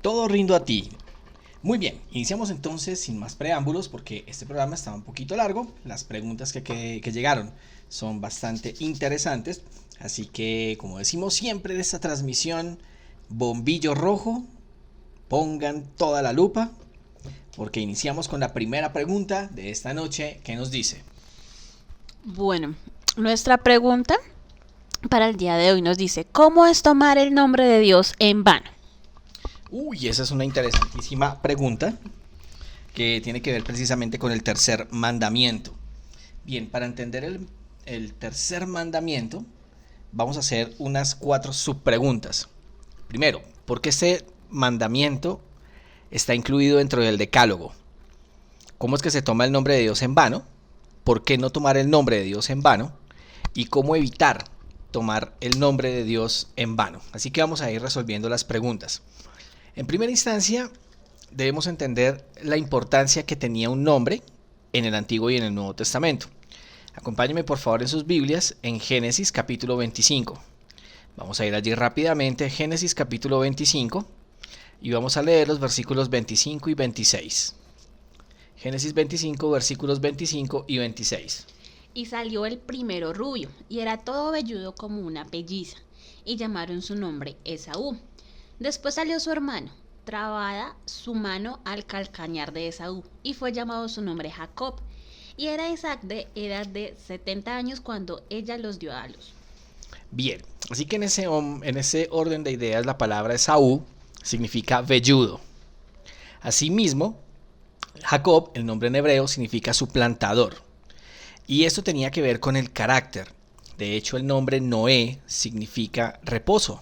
Todo rindo a ti. Muy bien, iniciamos entonces sin más preámbulos porque este programa está un poquito largo. Las preguntas que llegaron son bastante interesantes. Así que, como decimos siempre en esta transmisión, bombillo rojo, pongan toda la lupa porque iniciamos con la primera pregunta de esta noche que nos dice. Bueno, nuestra pregunta para el día de hoy nos dice, ¿cómo es tomar el nombre de Dios en vano? Uy, esa es una interesantísima pregunta que tiene que ver precisamente con el tercer mandamiento. Bien, para entender el tercer mandamiento, vamos a hacer unas 4 subpreguntas. Primero, ¿por qué este mandamiento está incluido dentro del decálogo? ¿Cómo es que se toma el nombre de Dios en vano? ¿Por qué no tomar el nombre de Dios en vano? ¿Y cómo evitar tomar el nombre de Dios en vano? Así que vamos a ir resolviendo las preguntas. En primera instancia, debemos entender la importancia que tenía un nombre en el Antiguo y en el Nuevo Testamento. Acompáñenme por favor en sus Biblias en Génesis capítulo 25. Vamos a ir allí rápidamente, Génesis capítulo 25, y vamos a leer los versículos 25 y 26. Génesis 25, versículos 25 y 26. Y salió el primero rubio, y era todo velludo como una pelliza, y llamaron su nombre Esaú. Después salió su hermano, trabada su mano al calcañar de Esaú, y fue llamado su nombre Jacob. Y era Isaac de edad de 70 años cuando ella los dio a luz. Bien, así que en ese orden de ideas la palabra Esaú significa velludo. Asimismo, Jacob, el nombre en hebreo, significa suplantador. Y esto tenía que ver con el carácter. De hecho, el nombre Noé significa reposo.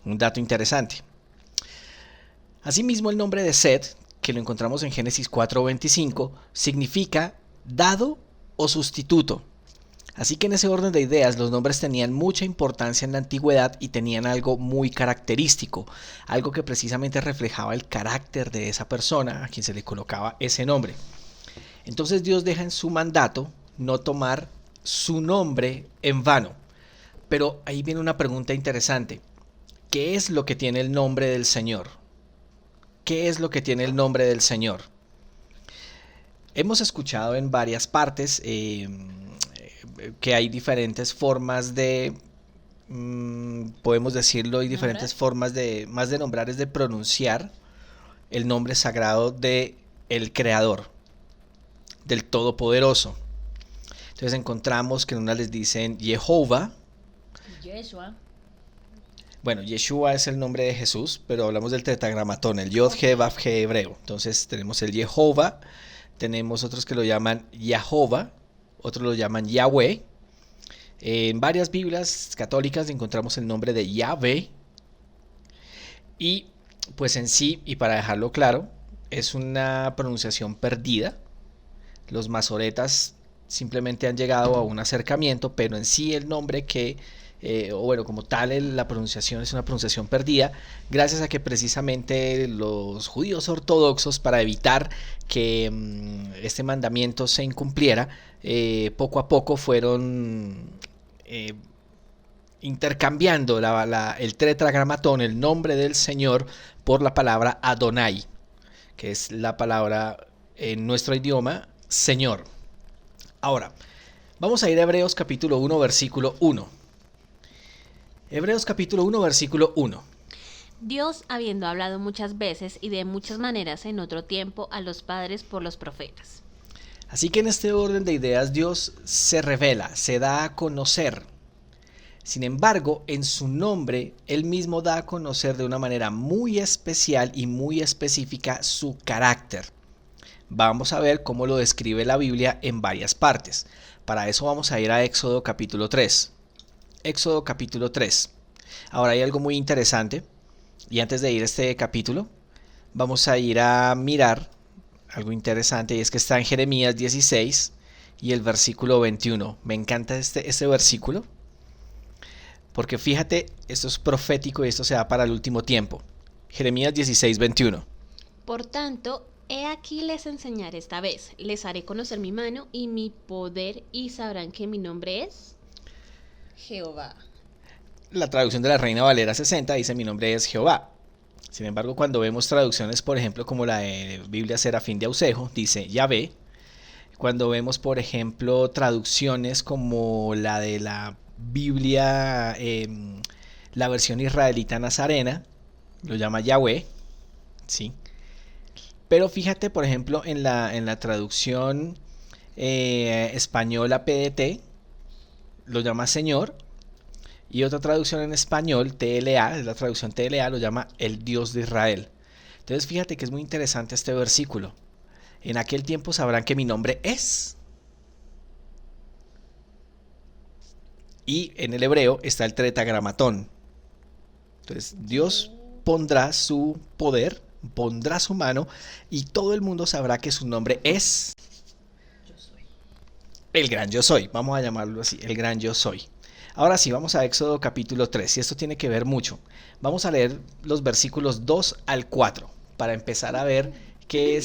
Un dato interesante. Asimismo, el nombre de Set, que lo encontramos en Génesis 4:25, significa dado o sustituto. Así que en ese orden de ideas los nombres tenían mucha importancia en la antigüedad y tenían algo muy característico, algo que precisamente reflejaba el carácter de esa persona a quien se le colocaba ese nombre. Entonces Dios deja en su mandato no tomar su nombre en vano. Pero ahí viene una pregunta interesante. ¿Qué es lo que tiene el nombre del Señor? ¿Qué es lo que tiene el nombre del Señor? Hemos escuchado en varias partes que hay diferentes formas de, podemos decirlo, hay diferentes ¿Nombrar? formas de, más de nombrar, es de pronunciar el nombre sagrado de el Creador, del Todopoderoso. Entonces encontramos que en una les dicen Jehová. Yeshua. Bueno, Yeshua es el nombre de Jesús, pero hablamos del tetragramatón, el Yod He Vav He hebreo. Entonces tenemos el Jehová, tenemos otros que lo llaman Yahová, otros lo llaman Yahweh. En varias Biblias católicas encontramos el nombre de Yahvé. Y pues en sí, y para dejarlo claro, es una pronunciación perdida. Los masoretas simplemente han llegado a un acercamiento, pero en sí el nombre que, o bueno, como tal la pronunciación es una pronunciación perdida, gracias a que precisamente los judíos ortodoxos, para evitar que este mandamiento se incumpliera, poco a poco fueron intercambiando el tetragramatón, el nombre del Señor, por la palabra Adonai, que es la palabra en nuestro idioma Señor. Ahora, vamos a ir a Hebreos capítulo 1, versículo 1. Hebreos capítulo 1, versículo 1. Dios, habiendo hablado muchas veces y de muchas maneras en otro tiempo a los padres por los profetas. Así que en este orden de ideas Dios se revela, se da a conocer. Sin embargo, en su nombre, Él mismo da a conocer de una manera muy especial y muy específica su carácter. Vamos a ver cómo lo describe la Biblia en varias partes. Para eso vamos a ir a Éxodo capítulo 3. Éxodo capítulo 3. Ahora hay algo muy interesante. Y antes de ir a este capítulo, vamos a ir a mirar algo interesante. Y es que está en Jeremías 16 y el versículo 21. Me encanta este versículo. Porque fíjate, esto es profético y esto se da para el último tiempo. Jeremías 16, 21. Por tanto, he aquí les enseñaré esta vez, les haré conocer mi mano y mi poder y sabrán que mi nombre es Jehová. La traducción de la Reina Valera 60 dice: mi nombre es Jehová. Sin embargo, cuando vemos traducciones, por ejemplo, como la de Biblia Serafín de Aucejo, dice Yahvé. Cuando vemos, por ejemplo, traducciones como la de la Biblia, la versión israelita nazarena, lo llama Yahweh, ¿sí? Pero fíjate, por ejemplo, en la traducción española PDT, lo llama Señor. Y otra traducción en español, TLA, es la traducción TLA, lo llama el Dios de Israel. Entonces fíjate que es muy interesante este versículo. En aquel tiempo sabrán que mi nombre es. Y en el hebreo está el tetragramatón. Entonces Dios pondrá su poder, pondrá su mano y todo el mundo sabrá que su nombre es el gran yo soy. Vamos a llamarlo así, el gran yo soy. Ahora sí, vamos a Éxodo capítulo 3, y esto tiene que ver mucho. Vamos a leer los versículos 2 al 4 para empezar a ver qué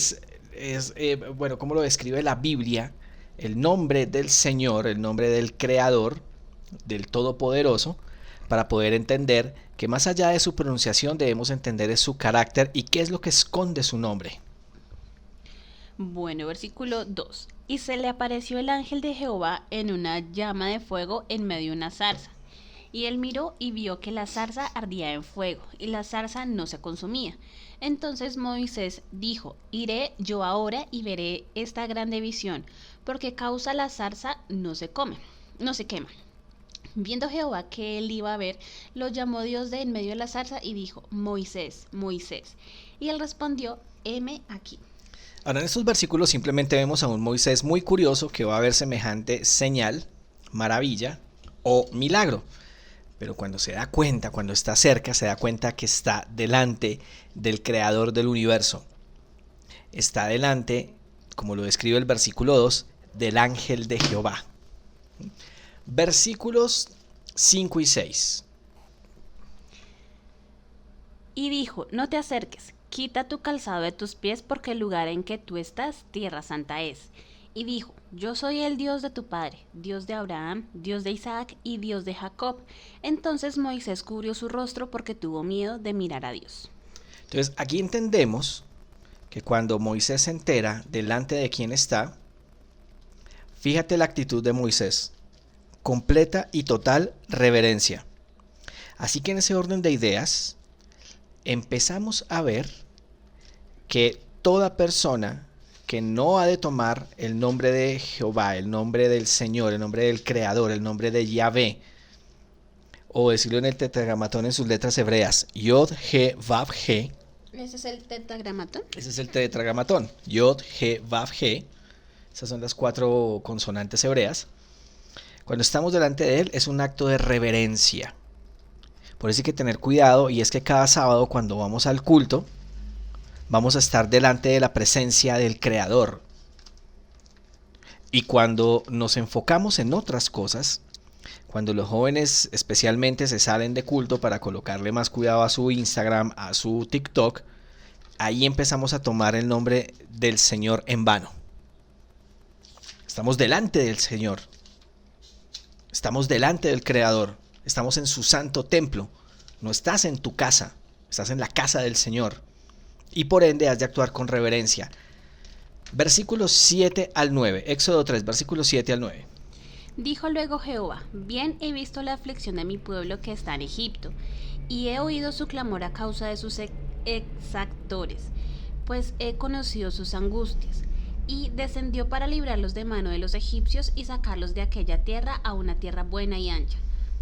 bueno, cómo lo describe la Biblia, el nombre del Señor, el nombre del Creador, del Todopoderoso, para poder entender que más allá de su pronunciación debemos entender es su carácter y qué es lo que esconde su nombre. Bueno, versículo 2. Y se le apareció el ángel de Jehová en una llama de fuego en medio de una zarza. Y él miró y vio que la zarza ardía en fuego, y la zarza no se consumía. Entonces Moisés dijo: Iré yo ahora y veré esta grande visión, porque causa la zarza no se quema. Viendo Jehová que él iba a ver, lo llamó Dios de en medio de la zarza y dijo: Moisés, Moisés. Y él respondió: heme aquí. Ahora en estos versículos simplemente vemos a un Moisés muy curioso que va a ver semejante señal, maravilla o milagro. Pero cuando se da cuenta, cuando está cerca, se da cuenta que está delante del creador del universo. Está delante, como lo describe el versículo 2, del ángel de Jehová. Versículos 5 y 6. Y dijo: no te acerques, quita tu calzado de tus pies, porque el lugar en que tú estás, tierra santa es. Y dijo: yo soy el Dios de tu padre, Dios de Abraham, Dios de Isaac y Dios de Jacob. Entonces Moisés cubrió su rostro porque tuvo miedo de mirar a Dios. Entonces aquí entendemos que cuando Moisés se entera delante de quién está, fíjate la actitud de Moisés, completa y total reverencia. Así que en ese orden de ideas, empezamos a ver que toda persona que no ha de tomar el nombre de Jehová, el nombre del Señor, el nombre del Creador, el nombre de Yahvé, o decirlo en el tetragramatón en sus letras hebreas, Yod, He, Vav, He. ¿Ese es el tetragramatón? Ese es el tetragramatón, Yod, He, Vav, He. Esas son las 4 consonantes hebreas. Cuando estamos delante de él es un acto de reverencia. Por eso hay que tener cuidado, y es que cada sábado cuando vamos al culto, vamos a estar delante de la presencia del Creador. Y cuando nos enfocamos en otras cosas, cuando los jóvenes especialmente se salen de culto para colocarle más cuidado a su Instagram, a su TikTok, ahí empezamos a tomar el nombre del Señor en vano. Estamos delante del Señor. Estamos delante del Creador. Estamos en su santo templo. No estás en tu casa, estás en la casa del Señor. Y por ende has de actuar con reverencia. Versículos 7 al 9. Éxodo 3, versículos 7 al 9. Dijo luego Jehová: bien he visto la aflicción de mi pueblo que está en Egipto, y he oído su clamor a causa de sus exactores, pues he conocido sus angustias. Y descendió para librarlos de mano de los egipcios y sacarlos de aquella tierra a una tierra buena y ancha,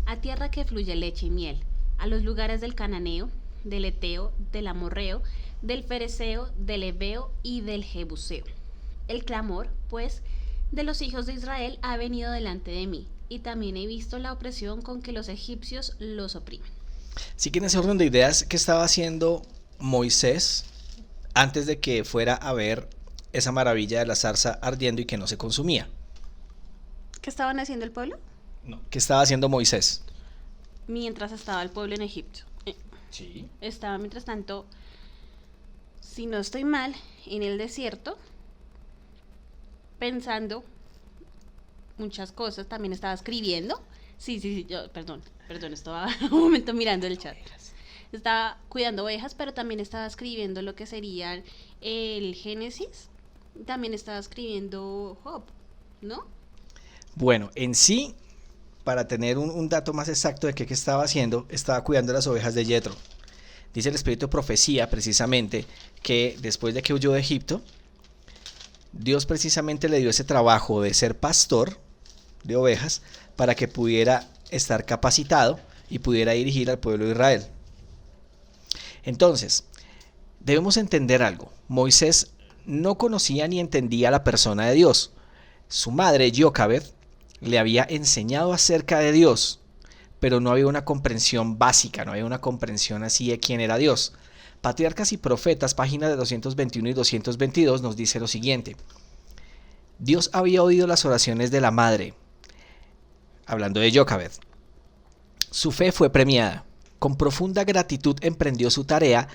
a tierra que fluye leche y miel, a los lugares del cananeo, del eteo, del amorreo, del fereceo, del heveo y del jebuseo. El clamor, pues, de los hijos de Israel ha venido delante de mí, y también he visto la opresión con que los egipcios los oprimen. Así que en ese orden de ideas, ¿qué estaba haciendo Moisés antes de que fuera a ver esa maravilla de la zarza ardiendo y que no se consumía? ¿Qué estaban haciendo el pueblo? No. ¿Qué estaba haciendo Moisés? Mientras estaba el pueblo en Egipto. Sí. Estaba, mientras tanto, si no estoy mal, en el desierto, pensando muchas cosas. También estaba escribiendo. Sí, yo, perdón, estaba un momento mirando el chat. estaba cuidando ovejas, pero también estaba escribiendo lo que sería el Génesis, también estaba escribiendo Job, ¿no? Bueno, en sí, para tener un dato más exacto de qué estaba haciendo, estaba cuidando las ovejas de Yetro. Dice el espíritu de profecía precisamente que después de que huyó de Egipto, Dios precisamente le dio ese trabajo de ser pastor de ovejas para que pudiera estar capacitado y pudiera dirigir al pueblo de Israel. Entonces, debemos entender algo. Moisés no conocía ni entendía la persona de Dios. Su madre, Jochebed, le había enseñado acerca de Dios, pero no había una comprensión básica, no había una comprensión así de quién era Dios. Patriarcas y Profetas, páginas de 221 y 222, nos dice lo siguiente. Dios había oído las oraciones de la madre, hablando de Jochebed. Su fe fue premiada. Con profunda gratitud emprendió su tarea,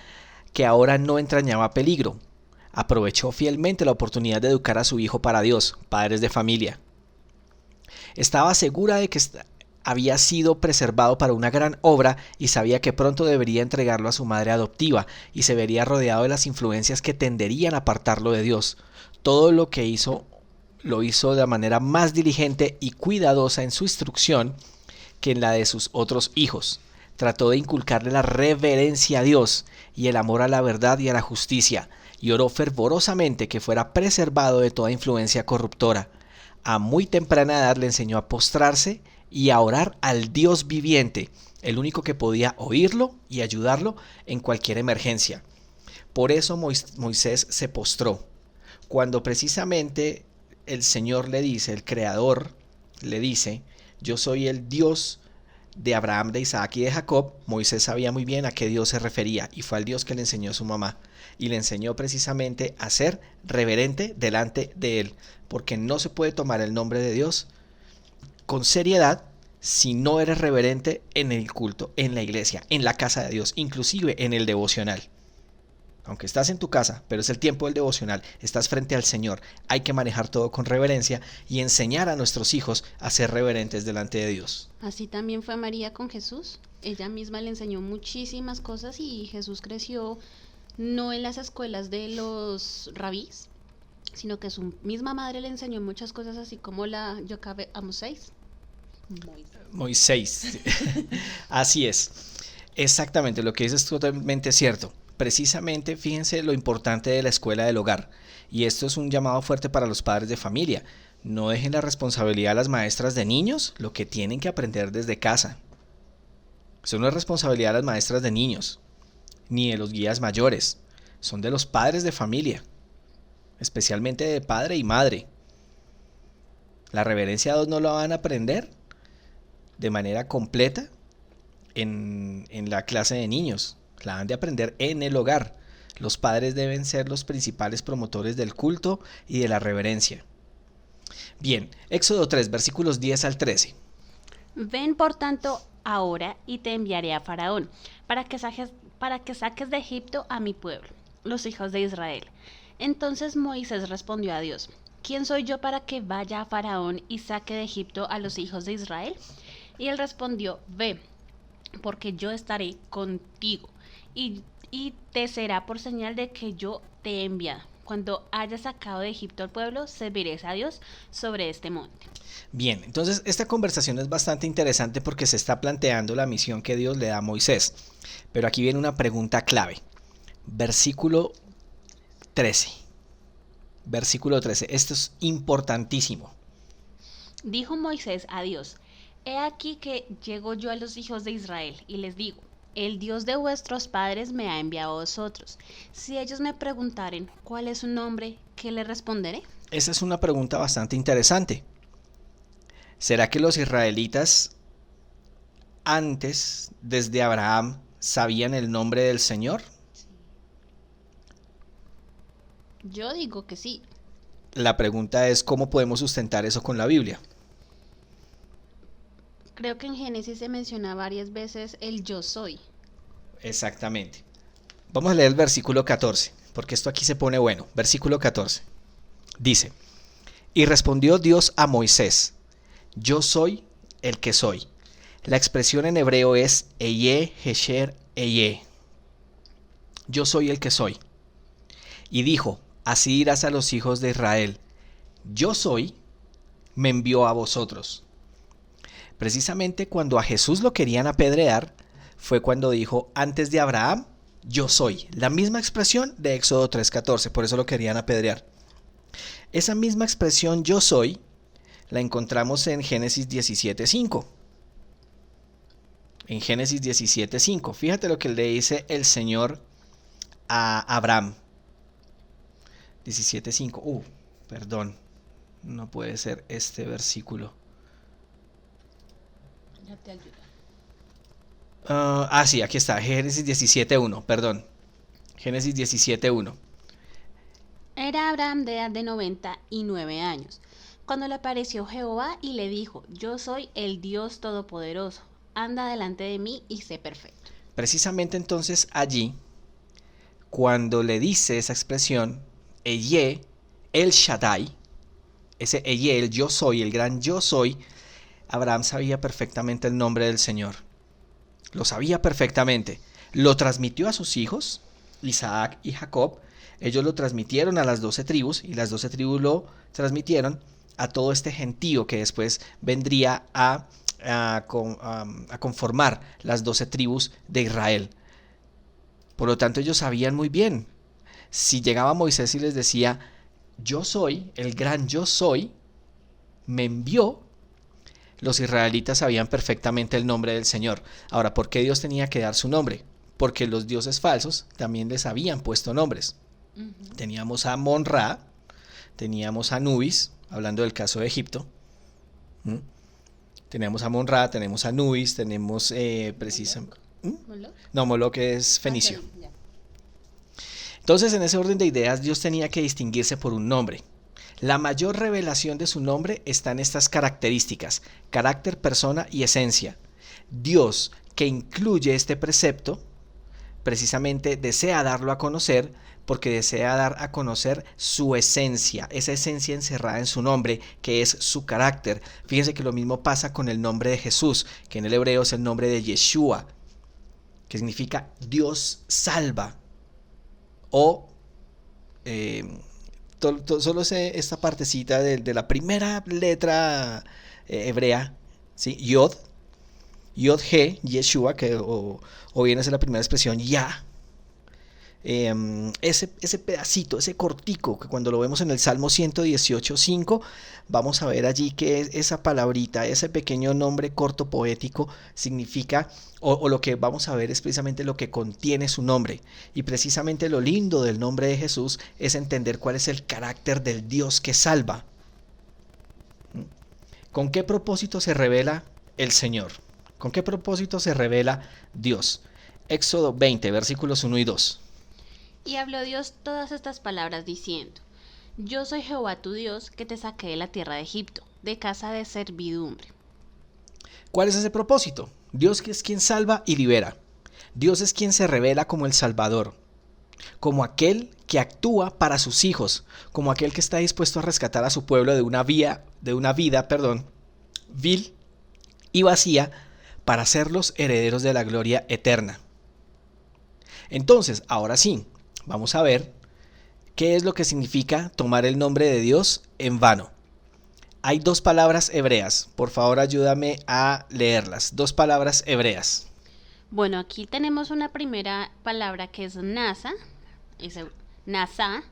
que ahora no entrañaba peligro. Aprovechó fielmente la oportunidad de educar a su hijo para Dios, padres de familia. Estaba segura de que había sido preservado para una gran obra y sabía que pronto debería entregarlo a su madre adoptiva y se vería rodeado de las influencias que tenderían a apartarlo de Dios. Todo lo que hizo, lo hizo de la manera más diligente y cuidadosa en su instrucción que en la de sus otros hijos. Trató de inculcarle la reverencia a Dios y el amor a la verdad y a la justicia, y oró fervorosamente que fuera preservado de toda influencia corruptora. A muy temprana edad le enseñó a postrarse y a orar al Dios viviente, el único que podía oírlo y ayudarlo en cualquier emergencia. Por eso Moisés se postró. Cuando precisamente el Señor le dice, el Creador le dice, yo soy el Dios de Abraham, de Isaac y de Jacob, Moisés sabía muy bien a qué Dios se refería y fue al Dios que le enseñó a su mamá. Y le enseñó precisamente a ser reverente delante de él, porque no se puede tomar el nombre de Dios con seriedad si no eres reverente en el culto, en la iglesia, en la casa de Dios, inclusive en el devocional. Aunque estás en tu casa, pero es el tiempo del devocional, estás frente al Señor, hay que manejar todo con reverencia y enseñar a nuestros hijos a ser reverentes delante de Dios. Así también fue María con Jesús. Ella misma le enseñó muchísimas cosas y Jesús creció no en las escuelas de los rabís, sino que su misma madre le enseñó muchas cosas, así como la Jochebed a Moisés. Moisés. Así es. Exactamente, lo que dices es totalmente cierto. Precisamente, fíjense lo importante de la escuela del hogar. Y esto es un llamado fuerte para los padres de familia. No dejen la responsabilidad a las maestras de niños, lo que tienen que aprender desde casa. Eso no es responsabilidad de las maestras de niños, ni de los guías mayores. Son de los padres de familia, especialmente de padre y madre. La reverencia a Dios no la van a aprender de manera completa en la clase de niños. La han de aprender en el hogar. Los padres deben ser los principales promotores del culto y de la reverencia. Bien, Éxodo 3, versículos 10 al 13. Ven por tanto ahora y te enviaré a Faraón, para que saques de Egipto a mi pueblo, los hijos de Israel. Entonces Moisés respondió a Dios, ¿quién soy yo para que vaya a Faraón y saque de Egipto a los hijos de Israel? Y él respondió, ve, porque yo estaré contigo, y te será por señal de que yo te he enviado. Cuando hayas sacado de Egipto al pueblo, serviréis a Dios sobre este monte. Bien, entonces esta conversación es bastante interesante porque se está planteando la misión que Dios le da a Moisés. Pero aquí viene una pregunta clave. Versículo 13. Versículo 13. Esto es importantísimo. Dijo Moisés a Dios, he aquí que llego yo a los hijos de Israel y les digo, el Dios de vuestros padres me ha enviado a vosotros. Si ellos me preguntaren cuál es su nombre, ¿qué le responderé? Esa es una pregunta bastante interesante. ¿Será que los israelitas antes, desde Abraham, sabían el nombre del Señor? Yo digo que sí. La pregunta es, ¿cómo podemos sustentar eso con la Biblia? Creo que en Génesis se menciona varias veces el yo soy. Exactamente. Vamos a leer el versículo 14, porque esto aquí se pone bueno. Versículo 14. Dice, y respondió Dios a Moisés, yo soy el que soy. La expresión en hebreo es Eye, Hesher, Eye. yo soy el que soy. Y dijo, así dirás a los hijos de Israel, yo soy, me envió a vosotros. Precisamente cuando a Jesús lo querían apedrear, fue cuando dijo, antes de Abraham, yo soy. La misma expresión de Éxodo 3:14, por eso lo querían apedrear. Esa misma expresión yo soy, la encontramos en Génesis 17:5. En Génesis 17:5, fíjate lo que le dice el Señor a Abraham. 17:5, perdón, no puede ser este versículo. Ya te ayudo. Sí, aquí está, Génesis 17:1, perdón. Génesis 17:1. Era Abraham de edad de 99 años, cuando le apareció Jehová y le dijo, yo soy el Dios Todopoderoso, anda delante de mí y sé perfecto. Precisamente entonces allí, cuando le dice esa expresión, Eyé, el Shaddai, ese Eyé, el yo soy, el gran yo soy, Abraham sabía perfectamente el nombre del Señor. Lo sabía perfectamente. Lo transmitió a sus hijos, Isaac y Jacob. Ellos lo transmitieron a las 12 tribus y las 12 tribus lo transmitieron a todo este gentío que después vendría a conformar las 12 tribus de Israel. Por lo tanto, ellos sabían muy bien. Si llegaba Moisés y les decía, yo soy, el gran yo soy, me envió, los israelitas sabían perfectamente el nombre del Señor. Ahora, ¿por qué Dios tenía que dar su nombre? Porque los dioses falsos también les habían puesto nombres. Teníamos a Mon-Ra, teníamos a Anubis, hablando del caso de Egipto. Tenemos a Mon-Ra, tenemos a Anubis, tenemos precisamente... No, Moloch es fenicio. Entonces, en ese orden de ideas, Dios tenía que distinguirse por un nombre. La mayor revelación de su nombre está en estas características: carácter, persona y esencia. Dios, que incluye este precepto, precisamente desea darlo a conocer porque desea dar a conocer su esencia, esa esencia encerrada en su nombre, que es su carácter. Fíjense que lo mismo pasa con el nombre de Jesús, que en el hebreo es el nombre de Yeshua, que significa Dios salva. O solo sé esta partecita de la primera letra hebrea, ¿sí? Yod He, Yeshua, o bien es la primera expresión Ya. Ese pedacito, ese cortico, que cuando lo vemos en el Salmo 118:5, vamos a ver allí que esa palabrita, ese pequeño nombre corto poético, significa, o lo que vamos a ver es precisamente lo que contiene su nombre. Y precisamente lo lindo del nombre de Jesús es entender cuál es el carácter del Dios que salva. ¿Con qué propósito se revela el Señor? ¿Con qué propósito se revela Dios? Éxodo 20, versículos 1 y 2. Y habló Dios todas estas palabras diciendo, yo soy Jehová tu Dios, que te saqué de la tierra de Egipto, de casa de servidumbre. ¿Cuál es ese propósito? Dios es quien salva y libera. Dios es quien se revela como el Salvador, como aquel que actúa para sus hijos, como aquel que está dispuesto a rescatar a su pueblo de una vida vil y vacía, para hacerlos herederos de la gloria eterna. Entonces, ahora sí, vamos a ver qué es lo que significa tomar el nombre de Dios en vano. Hay dos palabras hebreas, por favor ayúdame a leerlas, dos palabras hebreas. Bueno, aquí tenemos una primera palabra que es nasa, nasa,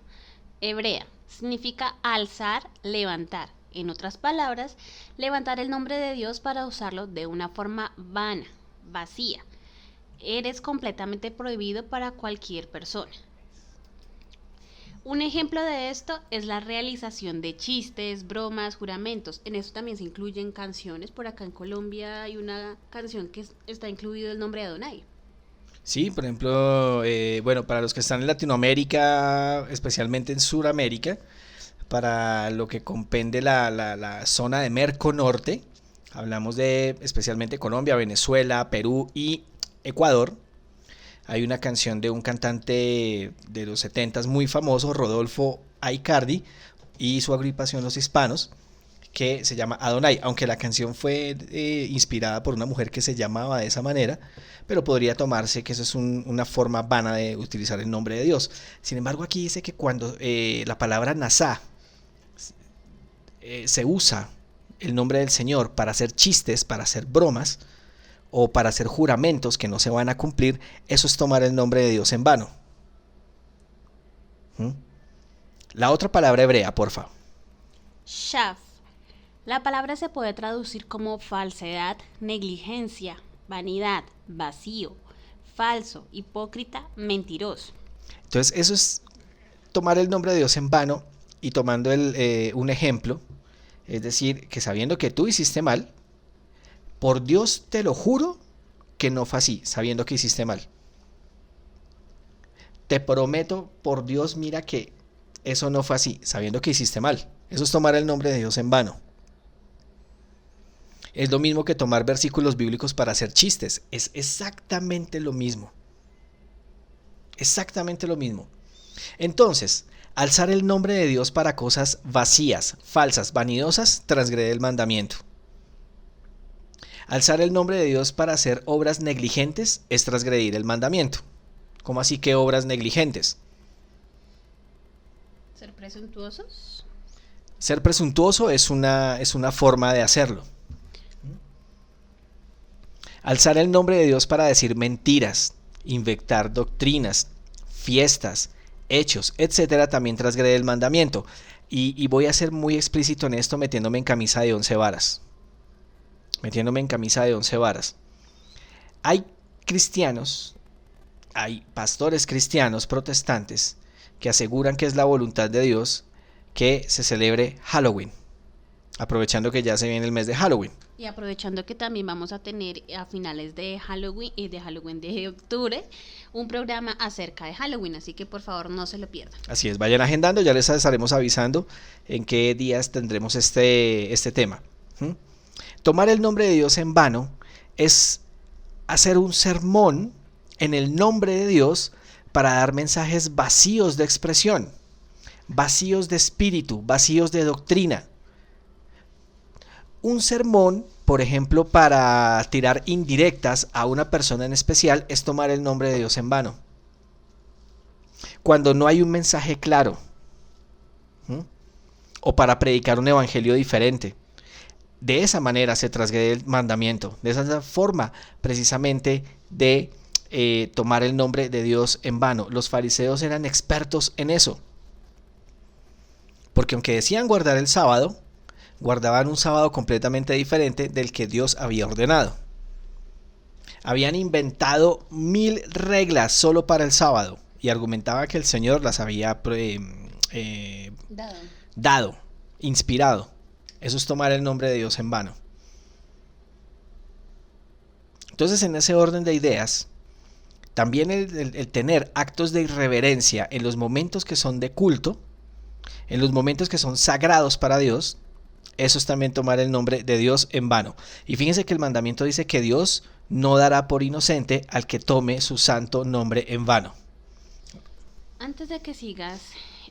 hebrea, significa alzar, levantar. En otras palabras, levantar el nombre de Dios para usarlo de una forma vana, vacía. Eres completamente prohibido para cualquier persona. Un ejemplo de esto es la realización de chistes, bromas, juramentos. En eso también se incluyen canciones. Por acá en Colombia hay una canción que está incluido el nombre de Adonai. Sí, por ejemplo, para los que están en Latinoamérica, especialmente en Sudamérica, para lo que compende la zona de Merconorte, hablamos de especialmente Colombia, Venezuela, Perú y Ecuador. Hay una canción de un cantante de los 70s muy famoso, Rodolfo Aicardi, y su agrupación Los Hispanos, que se llama Adonai, aunque la canción fue inspirada por una mujer que se llamaba de esa manera, pero podría tomarse que eso es una forma vana de utilizar el nombre de Dios. Sin embargo, aquí dice que cuando la palabra Nasá se usa el nombre del Señor para hacer chistes, para hacer bromas o para hacer juramentos que no se van a cumplir, eso es tomar el nombre de Dios en vano. ¿Mm? La otra palabra hebrea, porfa. Shaf. La palabra se puede traducir como falsedad, negligencia, vanidad, vacío, falso, hipócrita, mentiroso. Entonces eso es tomar el nombre de Dios en vano y tomando un ejemplo, es decir, que sabiendo que tú hiciste mal, por Dios te lo juro que no fue así, sabiendo que hiciste mal. Te prometo por Dios, mira que eso no fue así, sabiendo que hiciste mal. Eso es tomar el nombre de Dios en vano. Es lo mismo que tomar versículos bíblicos para hacer chistes. Es exactamente lo mismo. Exactamente lo mismo. Entonces, alzar el nombre de Dios para cosas vacías, falsas, vanidosas, transgrede el mandamiento. Alzar el nombre de Dios para hacer obras negligentes es transgredir el mandamiento. ¿Cómo así que obras negligentes? ¿Ser presuntuosos? Ser presuntuoso es una forma de hacerlo. Alzar el nombre de Dios para decir mentiras, inventar doctrinas, fiestas, hechos, etcétera, también transgrede el mandamiento. Y voy a ser muy explícito en esto metiéndome en camisa de 11 varas. Hay cristianos, hay pastores cristianos protestantes que aseguran que es la voluntad de Dios que se celebre Halloween, aprovechando que ya se viene el mes de Halloween. Y aprovechando que también vamos a tener a finales de Halloween de octubre un programa acerca de Halloween, así que por favor no se lo pierdan. Así es, vayan agendando, ya les estaremos avisando en qué días tendremos este tema. Tomar el nombre de Dios en vano es hacer un sermón en el nombre de Dios para dar mensajes vacíos de expresión, vacíos de espíritu, vacíos de doctrina. Un sermón, por ejemplo, para tirar indirectas a una persona en especial es tomar el nombre de Dios en vano. Cuando no hay un mensaje claro, o para predicar un evangelio diferente. De esa manera se transgrede el mandamiento, de esa forma precisamente de tomar el nombre de Dios en vano. Los fariseos eran expertos en eso, porque aunque decían guardar el sábado, guardaban un sábado completamente diferente del que Dios había ordenado. Habían inventado 1000 reglas solo para el sábado y argumentaba que el Señor las había dado, inspirado. Eso es tomar el nombre de Dios en vano. Entonces, en ese orden de ideas, también el tener actos de irreverencia en los momentos que son de culto, en los momentos que son sagrados para Dios, eso es también tomar el nombre de Dios en vano. Y fíjense que el mandamiento dice que Dios no dará por inocente al que tome su santo nombre en vano. Antes de que sigas,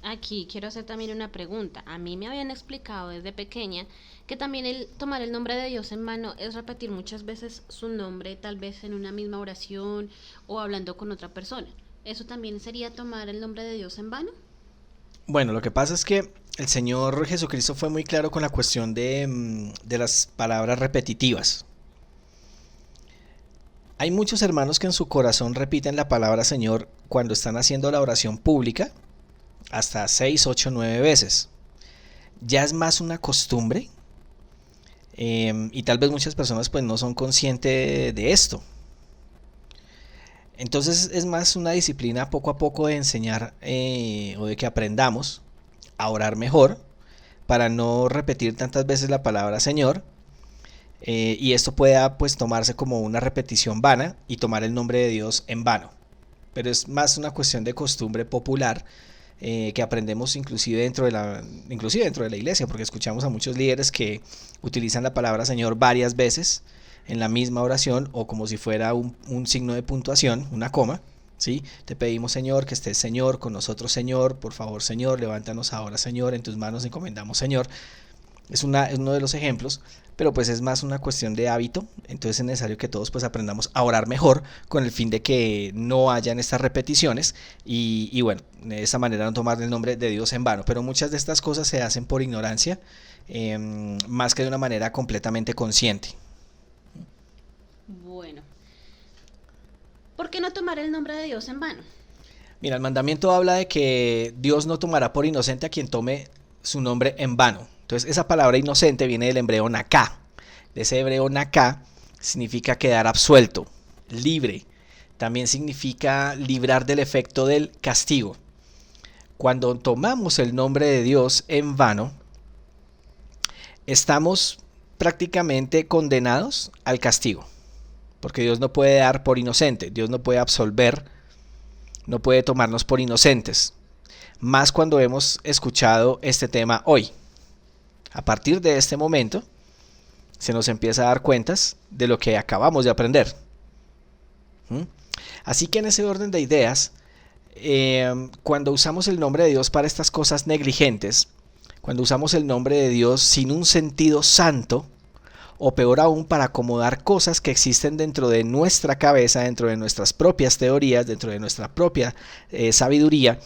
aquí quiero hacer también una pregunta. A mí me habían explicado desde pequeña que también el tomar el nombre de Dios en vano es repetir muchas veces su nombre, tal vez en una misma oración o hablando con otra persona. ¿Eso también sería tomar el nombre de Dios en vano? Bueno, lo que pasa es que el Señor Jesucristo fue muy claro con la cuestión de las palabras repetitivas. Hay muchos hermanos que en su corazón repiten la palabra Señor cuando están haciendo la oración pública hasta 6, 8, 9 veces. Ya es más una costumbre y tal vez muchas personas pues no son conscientes de esto. Entonces es más una disciplina poco a poco de enseñar o de que aprendamos a orar mejor para no repetir tantas veces la palabra Señor y esto pueda pues tomarse como una repetición vana y tomar el nombre de Dios en vano. Pero es más una cuestión de costumbre popular que aprendemos inclusive dentro de la iglesia, porque escuchamos a muchos líderes que utilizan la palabra Señor varias veces en la misma oración o como si fuera un signo de puntuación, una coma, ¿sí? Te pedimos Señor que estés Señor con nosotros Señor, por favor Señor, levántanos ahora Señor, en tus manos encomendamos Señor. Es uno de los ejemplos, pero pues es más una cuestión de hábito. Entonces es necesario que todos pues aprendamos a orar mejor con el fin de que no hayan estas repeticiones y bueno, de esa manera no tomar el nombre de Dios en vano. Pero muchas de estas cosas se hacen por ignorancia, más que de una manera completamente consciente. Bueno, ¿por qué no tomar el nombre de Dios en vano? Mira, el mandamiento habla de que Dios no tomará por inocente a quien tome su nombre en vano. Entonces esa palabra inocente viene del hebreo naká. De ese hebreo naká significa quedar absuelto, libre. También significa librar del efecto del castigo. Cuando tomamos el nombre de Dios en vano, estamos prácticamente condenados al castigo. Porque Dios no puede dar por inocente, Dios no puede absolver, no puede tomarnos por inocentes. Más cuando hemos escuchado este tema hoy. A partir de este momento, se nos empieza a dar cuentas de lo que acabamos de aprender. Así que en ese orden de ideas, cuando usamos el nombre de Dios para estas cosas negligentes, cuando usamos el nombre de Dios sin un sentido santo, o peor aún para acomodar cosas que existen dentro de nuestra cabeza, dentro de nuestras propias teorías, dentro de nuestra propia sabiduría,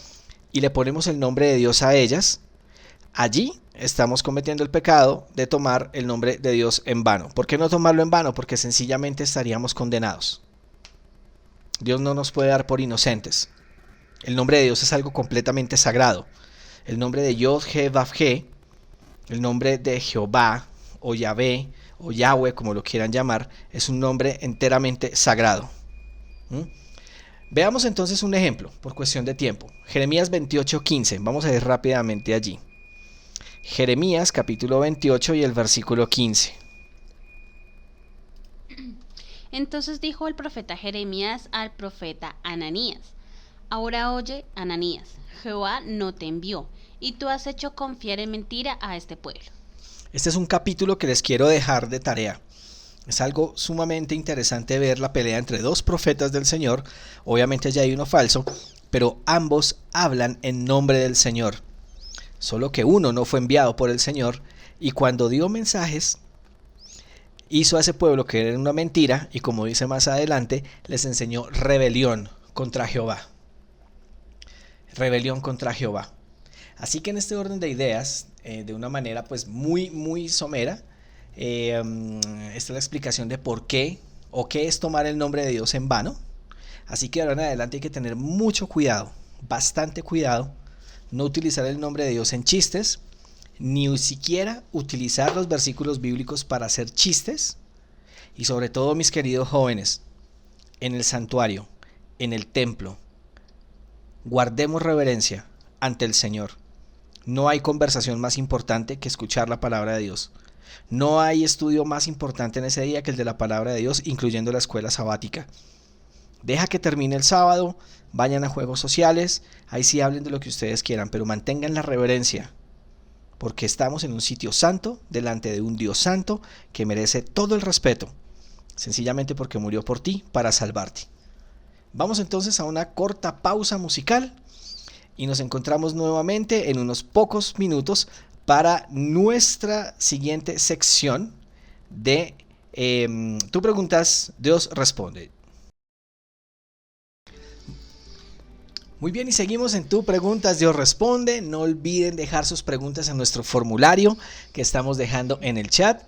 y le ponemos el nombre de Dios a ellas, allí estamos cometiendo el pecado de tomar el nombre de Dios en vano. ¿Por qué no tomarlo en vano? Porque sencillamente estaríamos condenados. Dios no nos puede dar por inocentes. El nombre de Dios es algo completamente sagrado. El nombre de Yod-He-Vav-He, el nombre de Jehová o Yahvé o Yahweh, como lo quieran llamar, es un nombre enteramente sagrado. Veamos entonces un ejemplo, por cuestión de tiempo. Jeremías 28:15, vamos a ir rápidamente allí. Jeremías capítulo 28 y el versículo 15. Entonces dijo el profeta Jeremías al profeta Ananías: Ahora oye, Ananías, Jehová no te envió, y tú has hecho confiar en mentira a este pueblo. Este es un capítulo que les quiero dejar de tarea. Es algo sumamente interesante ver la pelea entre dos profetas del Señor. Obviamente ya hay uno falso, pero ambos hablan en nombre del Señor. Solo que uno no fue enviado por el Señor, y cuando dio mensajes, hizo a ese pueblo creer en una mentira, y como dice más adelante, les enseñó rebelión contra Jehová. Rebelión contra Jehová. Así que en este orden de ideas, de una manera pues muy somera, esta es la explicación de por qué o qué es tomar el nombre de Dios en vano. Así que ahora en adelante hay que tener mucho cuidado, bastante cuidado, no utilizar el nombre de Dios en chistes, ni siquiera utilizar los versículos bíblicos para hacer chistes, y sobre todo, mis queridos jóvenes, en el santuario, en el templo, guardemos reverencia ante el Señor. No hay conversación más importante que escuchar la palabra de Dios. No hay estudio más importante en ese día que el de la palabra de Dios, incluyendo la escuela sabática. Deja que termine el sábado, vayan a juegos sociales, ahí sí hablen de lo que ustedes quieran, pero mantengan la reverencia, porque estamos en un sitio santo, delante de un Dios santo, que merece todo el respeto, sencillamente porque murió por ti para salvarte. Vamos entonces a una corta pausa musical, y nos encontramos nuevamente en unos pocos minutos para nuestra siguiente sección de Tú preguntas, Dios responde. Muy bien, y seguimos en Tú preguntas, Dios responde. No olviden dejar sus preguntas en nuestro formulario que estamos dejando en el chat.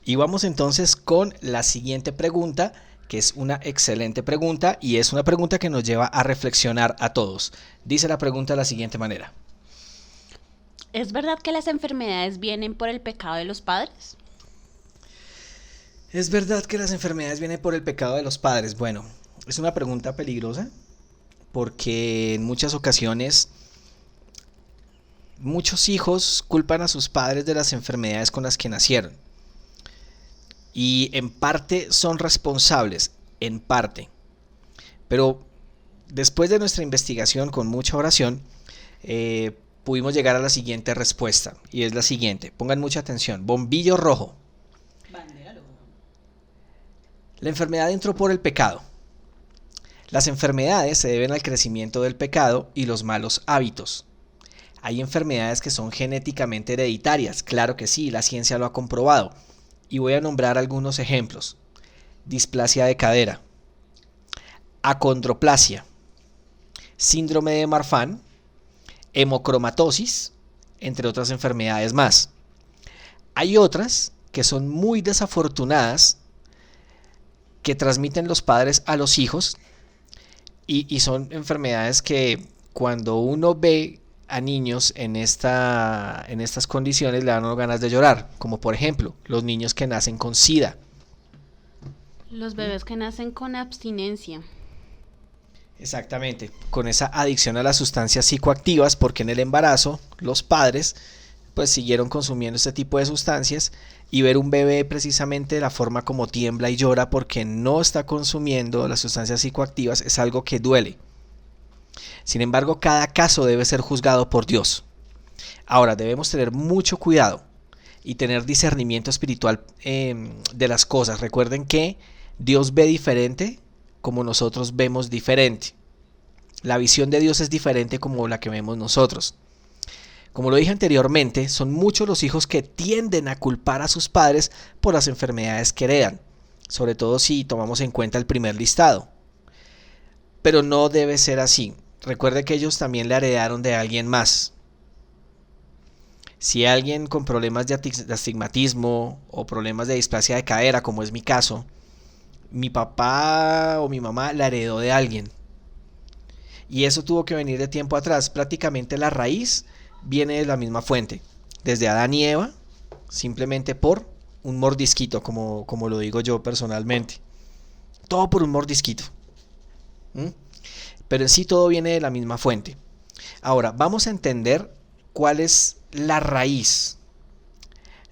Y vamos entonces con la siguiente pregunta, que es una excelente pregunta y es una pregunta que nos lleva a reflexionar a todos. Dice la pregunta de la siguiente manera: ¿Es verdad que las enfermedades vienen por el pecado de los padres? ¿Es verdad que las enfermedades vienen por el pecado de los padres? Bueno, es una pregunta peligrosa porque en muchas ocasiones muchos hijos culpan a sus padres de las enfermedades con las que nacieron. Y en parte son responsables, en parte. Pero después de nuestra investigación con mucha oración, pudimos llegar a la siguiente respuesta. Y es la siguiente, pongan mucha atención, bombillo rojo. Bandera roja. La enfermedad entró por el pecado. Las enfermedades se deben al crecimiento del pecado y los malos hábitos. Hay enfermedades que son genéticamente hereditarias, claro que sí, la ciencia lo ha comprobado. Y voy a nombrar algunos ejemplos. Displasia de cadera, acondroplasia, síndrome de Marfan, hemocromatosis, entre otras enfermedades más. Hay otras que son muy desafortunadas, que transmiten los padres a los hijos, y son enfermedades que cuando uno ve a niños en estas condiciones le dan ganas de llorar, como por ejemplo los niños que nacen con SIDA. Los bebés que nacen con abstinencia. Exactamente, con esa adicción a las sustancias psicoactivas, porque en el embarazo los padres pues siguieron consumiendo este tipo de sustancias, y ver un bebé precisamente la forma como tiembla y llora porque no está consumiendo las sustancias psicoactivas es algo que duele. Sin embargo, cada caso debe ser juzgado por Dios. Ahora, debemos tener mucho cuidado y tener discernimiento espiritual de las cosas. Recuerden que Dios ve diferente como nosotros vemos diferente. La visión de Dios es diferente como la que vemos nosotros. Como lo dije anteriormente, son muchos los hijos que tienden a culpar a sus padres por las enfermedades que heredan, sobre todo si tomamos en cuenta el primer listado. Pero no debe ser así. Recuerde que ellos también le heredaron de alguien más. Si alguien con problemas de astigmatismo o problemas de displasia de cadera, como es mi caso, mi papá o mi mamá la heredó de alguien. Y eso tuvo que venir de tiempo atrás. Prácticamente la raíz viene de la misma fuente. Desde Adán y Eva, simplemente por un mordisquito, como lo digo yo personalmente. Todo por un mordisquito. Pero en sí todo viene de la misma fuente. Ahora, vamos a entender cuál es la raíz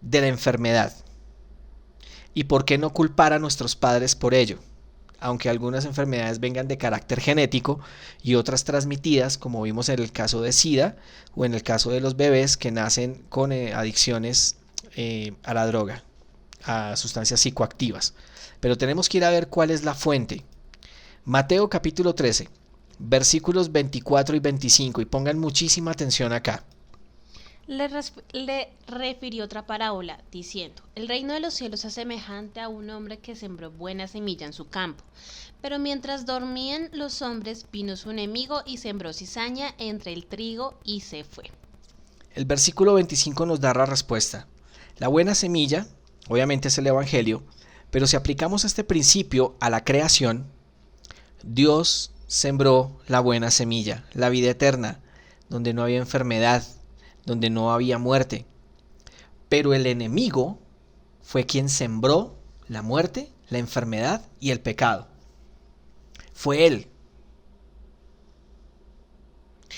de la enfermedad y por qué no culpar a nuestros padres por ello, aunque algunas enfermedades vengan de carácter genético y otras transmitidas, como vimos en el caso de SIDA o en el caso de los bebés que nacen con adicciones a la droga, a sustancias psicoactivas. Pero tenemos que ir a ver cuál es la fuente. Mateo capítulo 13, versículos 24 y 25, y pongan muchísima atención acá. Le refirió otra parábola, diciendo: el reino de los cielos es semejante a un hombre que sembró buena semilla en su campo. Pero mientras dormían los hombres, vino su enemigo y sembró cizaña entre el trigo y se fue. El versículo 25 nos da la respuesta. La buena semilla, obviamente, es el evangelio, pero si aplicamos este principio a la creación, Dios sembró la buena semilla, la vida eterna, donde no había enfermedad, donde no había muerte. Pero el enemigo fue quien sembró la muerte, la enfermedad y el pecado. Fue él.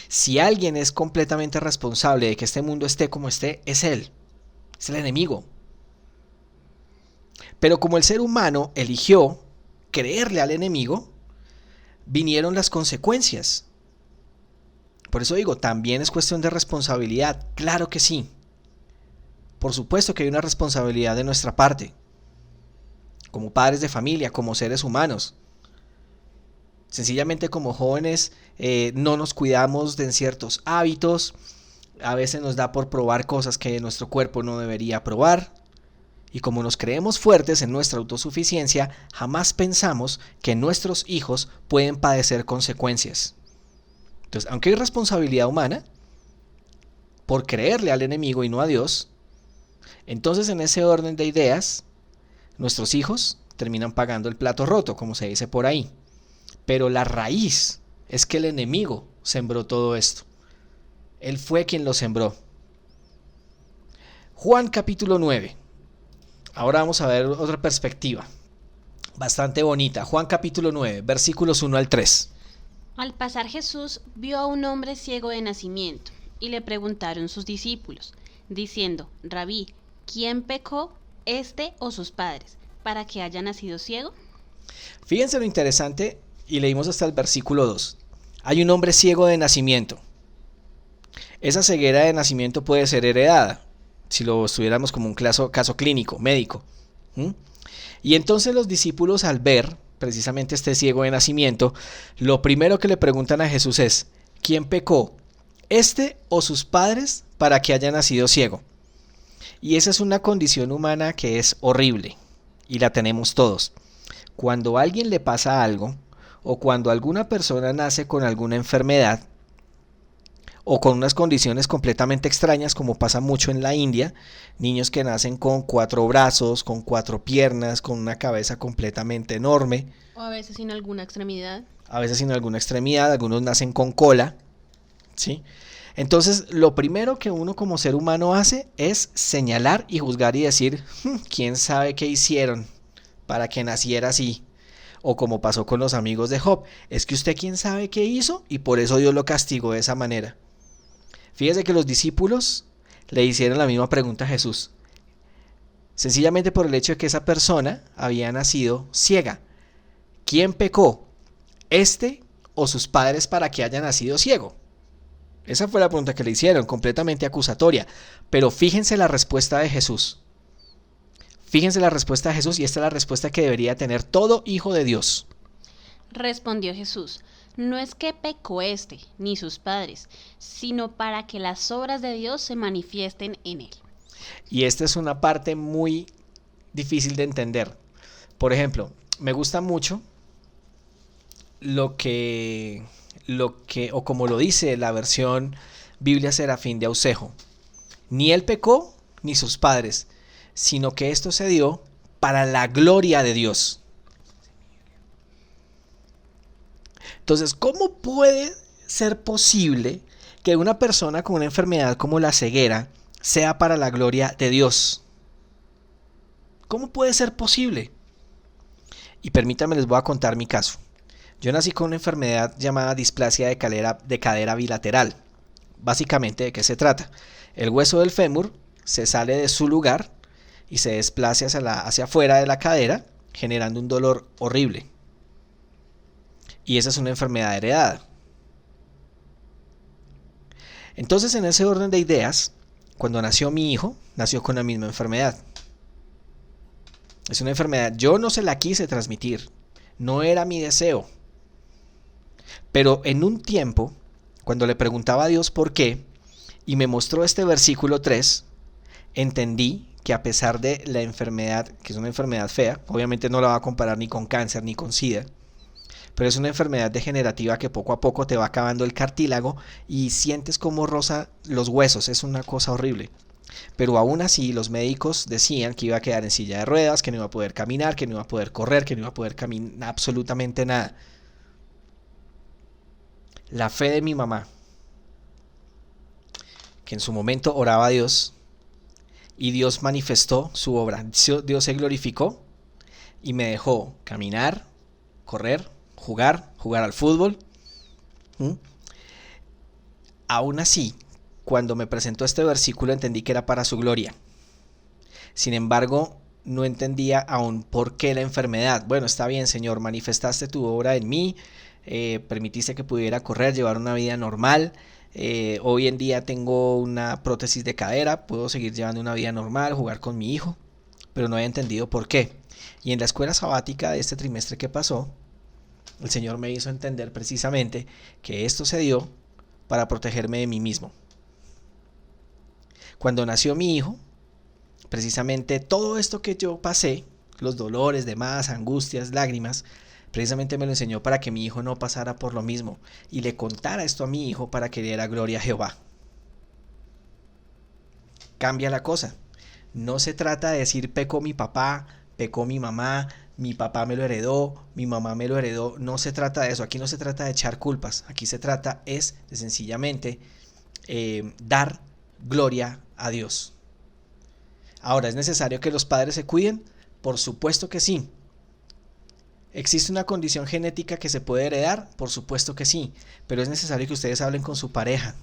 Si alguien es completamente responsable de que este mundo esté como esté, es él. Es el enemigo. Pero como el ser humano eligió creerle al enemigo, vinieron las consecuencias. Por eso digo, también es cuestión de responsabilidad. Claro que sí. Por supuesto que hay una responsabilidad de nuestra parte, como padres de familia, como seres humanos. Sencillamente como jóvenes no nos cuidamos de ciertos hábitos. A veces nos da por probar cosas que nuestro cuerpo no debería probar. Y como nos creemos fuertes en nuestra autosuficiencia, jamás pensamos que nuestros hijos pueden padecer consecuencias. Entonces, aunque hay responsabilidad humana por creerle al enemigo y no a Dios, entonces en ese orden de ideas, nuestros hijos terminan pagando el plato roto, como se dice por ahí. Pero la raíz es que el enemigo sembró todo esto. Él fue quien lo sembró. Juan capítulo 9. Ahora vamos a ver otra perspectiva bastante bonita. Juan capítulo 9, versículos 1 al 3. Al pasar Jesús vio a un hombre ciego de nacimiento, y le preguntaron sus discípulos, diciendo: Rabí, ¿quién pecó, este o sus padres, para que haya nacido ciego? Fíjense lo interesante, y leímos hasta el versículo 2. Hay un hombre ciego de nacimiento. Esa ceguera de nacimiento puede ser heredada, si lo estuviéramos como un caso clínico, médico. Y entonces los discípulos, al ver precisamente este ciego de nacimiento, lo primero que le preguntan a Jesús es: ¿quién pecó, este o sus padres para que haya nacido ciego. Y esa es una condición humana que es horrible y la tenemos todos. Cuando a alguien le pasa algo o cuando alguna persona nace con alguna enfermedad o con unas condiciones completamente extrañas, como pasa mucho en la India, niños que nacen con 4 brazos, con 4 piernas, con una cabeza completamente enorme, O a veces sin alguna extremidad. a veces sin alguna extremidad, algunos nacen con cola, ¿sí? Entonces, lo primero que uno como ser humano hace es señalar y juzgar y decir, ¿quién sabe qué hicieron para que naciera así? O como pasó con los amigos de Job, es que usted quién sabe qué hizo y por eso Dios lo castigó de esa manera. Fíjese que los discípulos le hicieron la misma pregunta a Jesús, sencillamente por el hecho de que esa persona había nacido ciega. ¿Quién pecó? ¿Este o sus padres para que haya nacido ciego? Esa fue la pregunta que le hicieron, completamente acusatoria. Pero fíjense la respuesta de Jesús. Fíjense la respuesta de Jesús y esta es la respuesta que debería tener todo hijo de Dios. Respondió Jesús, no es que pecó este, ni sus padres, sino para que las obras de Dios se manifiesten en él. Y esta es una parte muy difícil de entender. Por ejemplo, me gusta mucho o como lo dice la versión Biblia Serafín de Aucejo. Ni él pecó, ni sus padres, sino que esto se dio para la gloria de Dios. Entonces, ¿cómo puede ser posible que una persona con una enfermedad como la ceguera sea para la gloria de Dios? ¿Cómo puede ser posible? Y permítanme, les voy a contar mi caso. Yo nací con una enfermedad llamada displasia de cadera bilateral. Básicamente, ¿de qué se trata? El hueso del fémur se sale de su lugar y se desplaza hacia afuera de la cadera, generando un dolor horrible. Y esa es una enfermedad heredada. Entonces, en ese orden de ideas, cuando nació mi hijo, nació con la misma enfermedad. Es una enfermedad, yo no se la quise transmitir, no era mi deseo. Pero en un tiempo, cuando le preguntaba a Dios por qué, y me mostró este versículo 3, entendí que a pesar de la enfermedad, que es una enfermedad fea, obviamente no la va a comparar ni con cáncer ni con SIDA, pero es una enfermedad degenerativa que poco a poco te va acabando el cartílago y sientes como roza los huesos, es una cosa horrible. Pero aún así los médicos decían que iba a quedar en silla de ruedas, que no iba a poder caminar, que no iba a poder correr, que no iba a poder caminar absolutamente nada. La fe de mi mamá, que en su momento oraba a Dios y Dios manifestó su obra. Dios se glorificó y me dejó caminar, correr, jugar al fútbol. Aún así, cuando me presentó este versículo entendí que era para su gloria. Sin embargo, no entendía aún por qué la enfermedad. Bueno, está bien, Señor, manifestaste tu obra en mí, permitiste que pudiera correr, llevar una vida normal. Hoy en día tengo una prótesis de cadera, puedo seguir llevando una vida normal, jugar con mi hijo, pero no había entendido por qué. Y en la escuela sabática de este trimestre que pasó, el Señor me hizo entender precisamente que esto se dio para protegerme de mí mismo. Cuando nació mi hijo, precisamente todo esto que yo pasé, los dolores, demás, angustias, lágrimas, precisamente me lo enseñó para que mi hijo no pasara por lo mismo y le contara esto a mi hijo para que diera gloria a Jehová. Cambia la cosa. No se trata de decir pecó mi papá, pecó mi mamá, mi papá me lo heredó, mi mamá me lo heredó. No se trata de eso. Aquí no se trata de echar culpas. Aquí se trata es de sencillamente dar gloria a Dios. Ahora, ¿es necesario que los padres se cuiden? Por supuesto que sí. ¿Existe una condición genética que se puede heredar? Por supuesto que sí, pero es necesario que ustedes hablen con su pareja.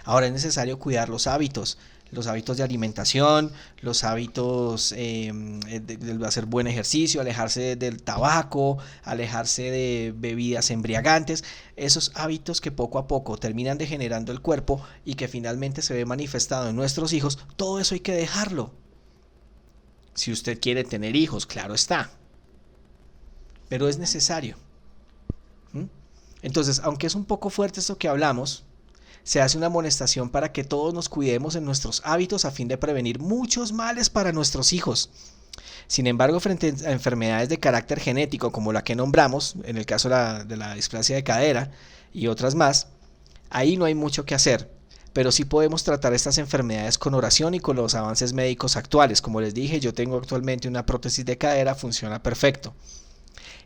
Ahora es necesario cuidar los hábitos de alimentación, los hábitos de hacer buen ejercicio, alejarse del tabaco, alejarse de bebidas embriagantes, esos hábitos que poco a poco terminan degenerando el cuerpo y que finalmente se ve manifestado en nuestros hijos, todo eso hay que dejarlo. Si usted quiere tener hijos, claro está. Pero es necesario. Entonces, aunque es un poco fuerte esto que hablamos, se hace una amonestación para que todos nos cuidemos en nuestros hábitos a fin de prevenir muchos males para nuestros hijos. Sin embargo, frente a enfermedades de carácter genético como la que nombramos, en el caso de la displasia de cadera y otras más, ahí no hay mucho que hacer, pero sí podemos tratar estas enfermedades con oración y con los avances médicos actuales. Como les dije, yo tengo actualmente una prótesis de cadera, funciona perfecto.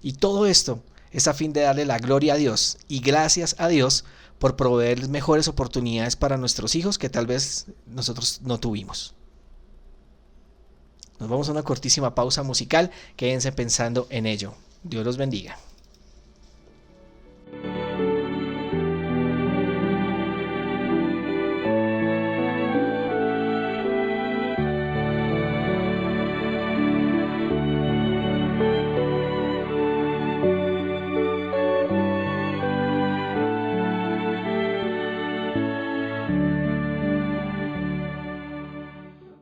Y todo esto es a fin de darle la gloria a Dios y gracias a Dios por proveer mejores oportunidades para nuestros hijos que tal vez nosotros no tuvimos. Nos vamos a una cortísima pausa musical, quédense pensando en ello. Dios los bendiga.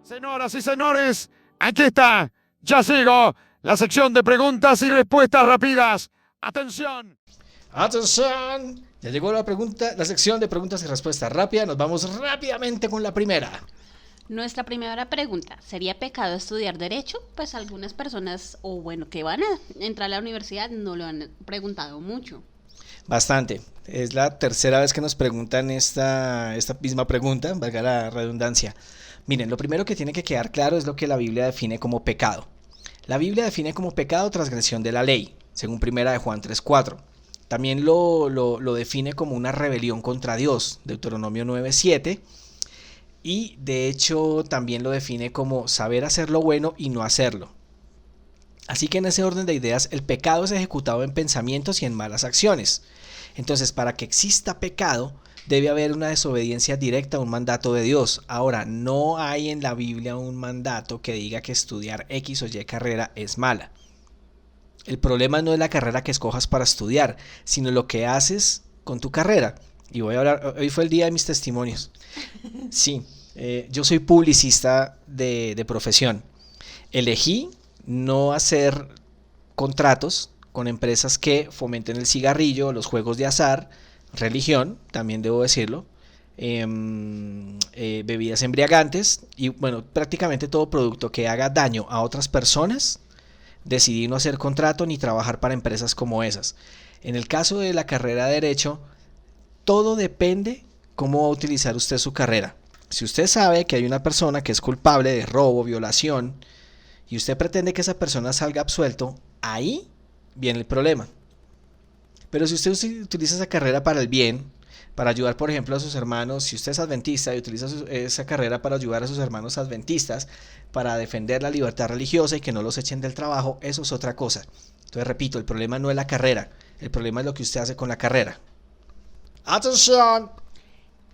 Señoras y señores, aquí está, ya sigo, la sección de preguntas y respuestas rápidas. ¡Atención! ¡Atención! Ya llegó la sección de preguntas y respuestas rápidas. Nos vamos rápidamente con la primera. Nuestra primera pregunta, ¿sería pecado estudiar Derecho? Pues algunas personas, o bueno, que van a entrar a la universidad no lo han preguntado mucho. Bastante. Es la tercera vez que nos preguntan esta misma pregunta, valga la redundancia. Miren, lo primero que tiene que quedar claro es lo que la Biblia define como pecado. La Biblia define como pecado transgresión de la ley, según 1 de Juan 3:4. También lo define como una rebelión contra Dios, Deuteronomio 9:7. Y de hecho también lo define como saber hacer lo bueno y no hacerlo. Así que en ese orden de ideas, el pecado es ejecutado en pensamientos y en malas acciones. Entonces, para que exista pecado, debe haber una desobediencia directa a un mandato de Dios. Ahora, no hay en la Biblia un mandato que diga que estudiar X o Y carrera es mala. El problema no es la carrera que escojas para estudiar, sino lo que haces con tu carrera. Y voy a hablar, hoy fue el día de mis testimonios. Sí, yo soy publicista de profesión. Elegí no hacer contratos con empresas que fomenten el cigarrillo, los juegos de azar, religión, también debo decirlo, bebidas embriagantes y bueno, prácticamente todo producto que haga daño a otras personas. Decidí no hacer contrato ni trabajar para empresas como esas. En el caso de la carrera de Derecho, todo depende cómo va a utilizar usted su carrera. Si usted sabe que hay una persona que es culpable de robo, violación, y usted pretende que esa persona salga absuelto, ahí viene el problema. Pero si usted utiliza esa carrera para el bien, para ayudar por ejemplo a sus hermanos, si usted es adventista y utiliza esa carrera para ayudar a sus hermanos adventistas, para defender la libertad religiosa y que no los echen del trabajo, eso es otra cosa. Entonces repito, el problema no es la carrera, el problema es lo que usted hace con la carrera. ¡Atención!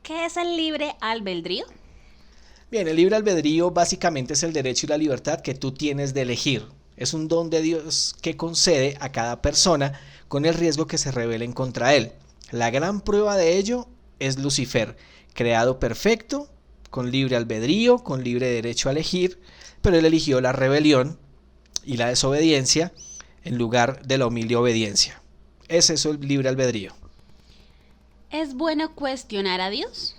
¿Qué es el libre albedrío? Bien, el libre albedrío básicamente es el derecho y la libertad que tú tienes de elegir. Es un don de Dios que concede a cada persona con el riesgo que se rebelen contra él. La gran prueba de ello es Lucifer, creado perfecto, con libre albedrío, con libre derecho a elegir, pero él eligió la rebelión y la desobediencia en lugar de la humilde obediencia. Es eso el libre albedrío. ¿Es bueno cuestionar a Dios?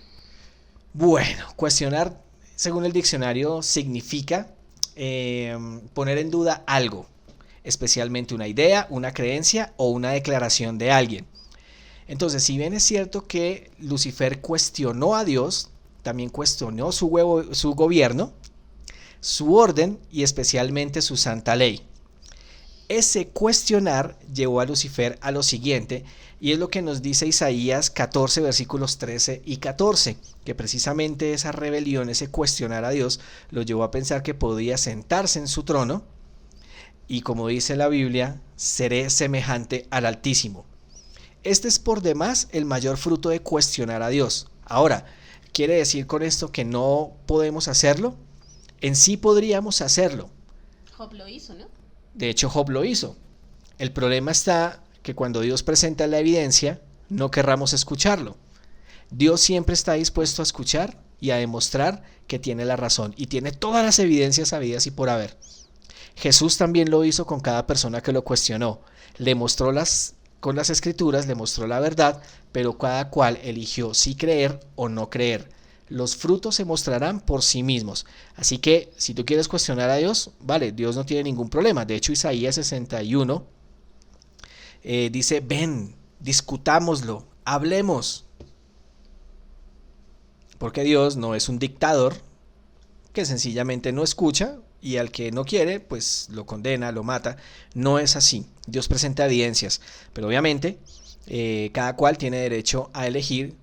Bueno, cuestionar, según el diccionario, significa poner en duda algo, especialmente una idea, una creencia o una declaración de alguien. Entonces, si bien es cierto que Lucifer cuestionó a Dios, también cuestionó su gobierno, su orden y especialmente su santa ley. Ese cuestionar llevó a Lucifer a lo siguiente, y es lo que nos dice Isaías 14, versículos 13 y 14, que precisamente esa rebelión, ese cuestionar a Dios, lo llevó a pensar que podía sentarse en su trono, y como dice la Biblia, seré semejante al Altísimo. Este es por demás el mayor fruto de cuestionar a Dios. Ahora, ¿quiere decir con esto que no podemos hacerlo? En sí podríamos hacerlo. Job lo hizo, ¿no? De hecho, Job lo hizo. El problema está que cuando Dios presenta la evidencia, no querramos escucharlo. Dios siempre está dispuesto a escuchar y a demostrar que tiene la razón y tiene todas las evidencias habidas y por haber. Jesús también lo hizo con cada persona que lo cuestionó. Le mostró con las escrituras, le mostró la verdad, pero cada cual eligió si creer o no creer. Los frutos se mostrarán por sí mismos. Así que si tú quieres cuestionar a Dios, vale, Dios no tiene ningún problema. De hecho, Isaías 61 dice, ven, discutámoslo, hablemos. Porque Dios no es un dictador que sencillamente no escucha y al que no quiere, pues lo condena, lo mata. No es así. Dios presenta evidencias, pero obviamente cada cual tiene derecho a elegir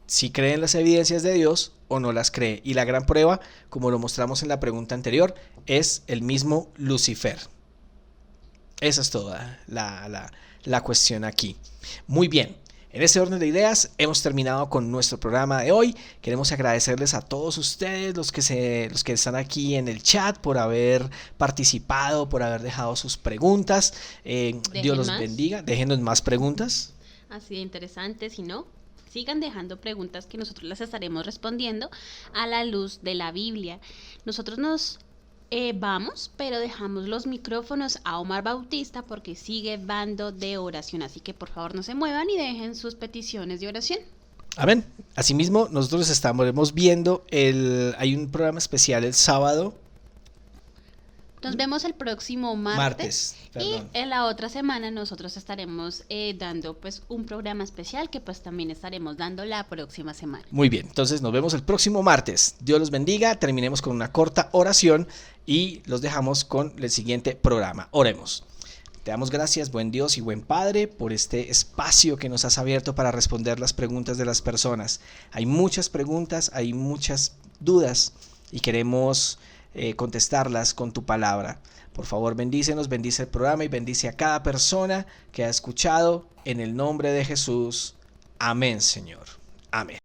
si cree en las evidencias de Dios o no las cree. Y la gran prueba, como lo mostramos en la pregunta anterior, es el mismo Lucifer. Esa es toda la cuestión aquí. Muy bien. En este orden de ideas hemos terminado con nuestro programa de hoy. Queremos agradecerles a todos ustedes, los que están aquí en el chat, por haber participado, por haber dejado sus preguntas. Dios los bendiga. Déjenos más preguntas. Así de interesante, si no, sigan dejando preguntas que nosotros las estaremos respondiendo a la luz de la Biblia. Nosotros nos vamos, pero dejamos los micrófonos a Omar Bautista porque sigue bando de oración. Así que por favor no se muevan y dejen sus peticiones de oración. Amén. Asimismo, nosotros estaremos viendo hay un programa especial el sábado. Nos vemos el próximo martes y en la otra semana nosotros estaremos dando pues un programa especial que pues también estaremos dando la próxima semana. Muy bien, entonces nos vemos el próximo martes. Dios los bendiga, terminemos con una corta oración y los dejamos con el siguiente programa. Oremos. Te damos gracias, buen Dios y buen Padre, por este espacio que nos has abierto para responder las preguntas de las personas. Hay muchas preguntas, hay muchas dudas y queremos contestarlas con tu palabra. Por favor, bendícenos, bendice el programa y bendice a cada persona que ha escuchado en el nombre de Jesús. Amén, Señor. Amén.